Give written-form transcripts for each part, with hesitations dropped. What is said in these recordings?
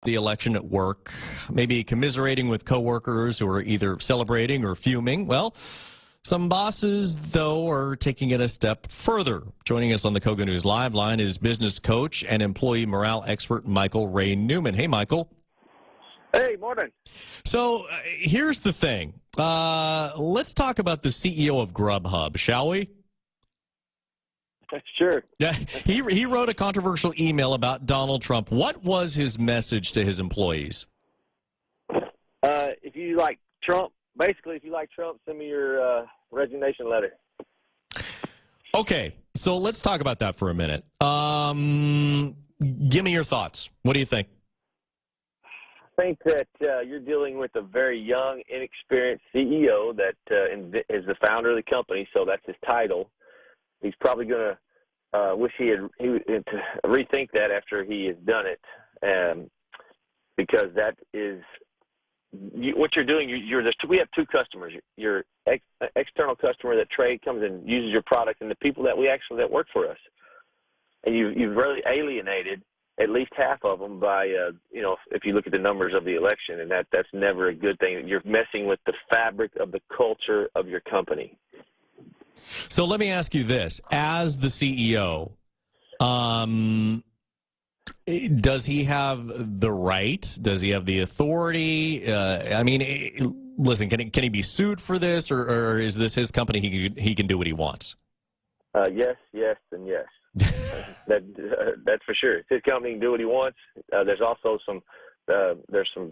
the election at work, maybe commiserating with coworkers who are either celebrating or fuming. Well, some bosses, though, are taking it a step further. Joining us on the Koga News Live line is business coach and employee morale expert Michael Ray Newman. Hey, Michael. Hey, morning. So here's the thing. Let's talk about the CEO of Grubhub, shall we? Sure. Yeah, he wrote a controversial email about Donald Trump. What was his message to his employees? If you like Trump, basically, if you like Trump, send me your resignation letter. Okay, so let's talk about that for a minute. Give me your thoughts. What do you think? I think that you're dealing with a very young, inexperienced CEO that is the founder of the company, so that's his title. He's probably going to wish he would rethink that after he has done it, because that is what you're doing. We have two customers: your external customer that comes and uses your product, and the people that that work for us. And you've really alienated at least half of them by if you look at the numbers of the election, and that's never a good thing. You're messing with the fabric of the culture of your company. So let me ask you this. As the CEO, does he have the right? Does he have the authority? Listen, can he be sued for this, or is this his company? He can do what he wants? Yes, and yes. That's for sure. It's his company, can do what he wants. There's also some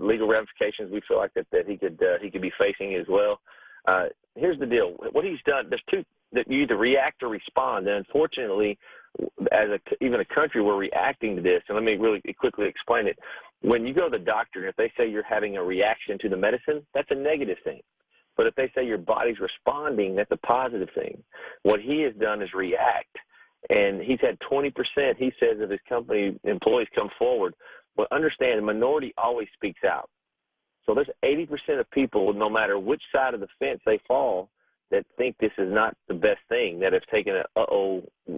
legal ramifications we feel like that he could be facing as well. Here's the deal. What he's done, there's two, that you either react or respond. And unfortunately, even a country, we're reacting to this. And let me really quickly explain it. When you go to the doctor, and if they say you're having a reaction to the medicine, that's a negative thing. But if they say your body's responding, that's a positive thing. What he has done is react. And he's had 20%, he says, of his company employees come forward. But understand, the minority always speaks out. So there's 80% of people, no matter which side of the fence they fall, that think this is not the best thing, that have taken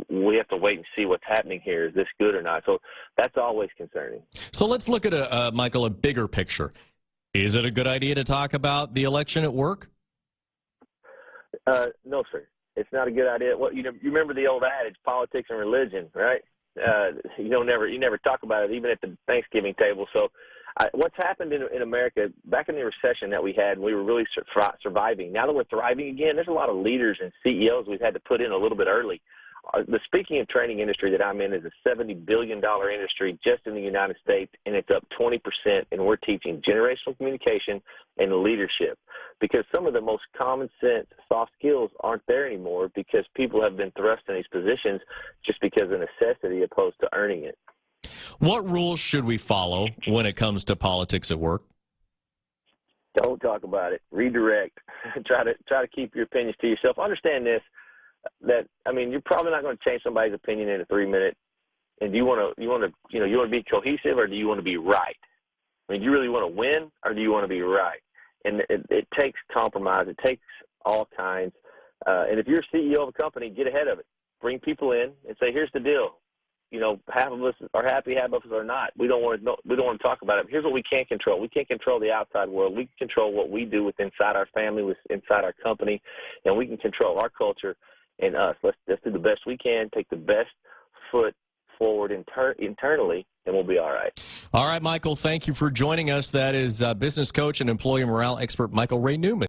we have to wait and see what's happening here. Is this good or not? So that's always concerning. So let's look at, Michael, a bigger picture. Is it a good idea to talk about the election at work? No, sir. It's not a good idea. Well, you remember the old adage, politics and religion, right? You never talk about it, even at the Thanksgiving table. So what's happened in America, back in the recession that we had, we were really surviving. Now that we're thriving again, there's a lot of leaders and CEOs we've had to put in a little bit early. The speaking and training industry that I'm in is a $70 billion industry just in the United States, and it's up 20%, and we're teaching generational communication and leadership, because some of the most common sense soft skills aren't there anymore because people have been thrust in these positions just because of necessity opposed to earning it. What rules should we follow when it comes to politics at work? Don't talk about it. Redirect. Try to keep your opinions to yourself. Understand this, you're probably not going to change somebody's opinion in a 3-minute. And do you want to be cohesive, or do you want to be right? Do you really want to win, or do you want to be right? And it takes compromise. It takes all kinds. And if you're CEO of a company, get ahead of it. Bring people in and say, here's the deal. Half of us are happy, half of us are not. We don't want to talk about it. Here's what we can't control. We can't control the outside world. We can control what we do inside our family, inside our company, and we can control our culture and us. Let's do the best we can. Take the best foot forward internally, and we'll be all right. All right, Michael, thank you for joining us. That is business coach and employee morale expert Michael Ray Newman.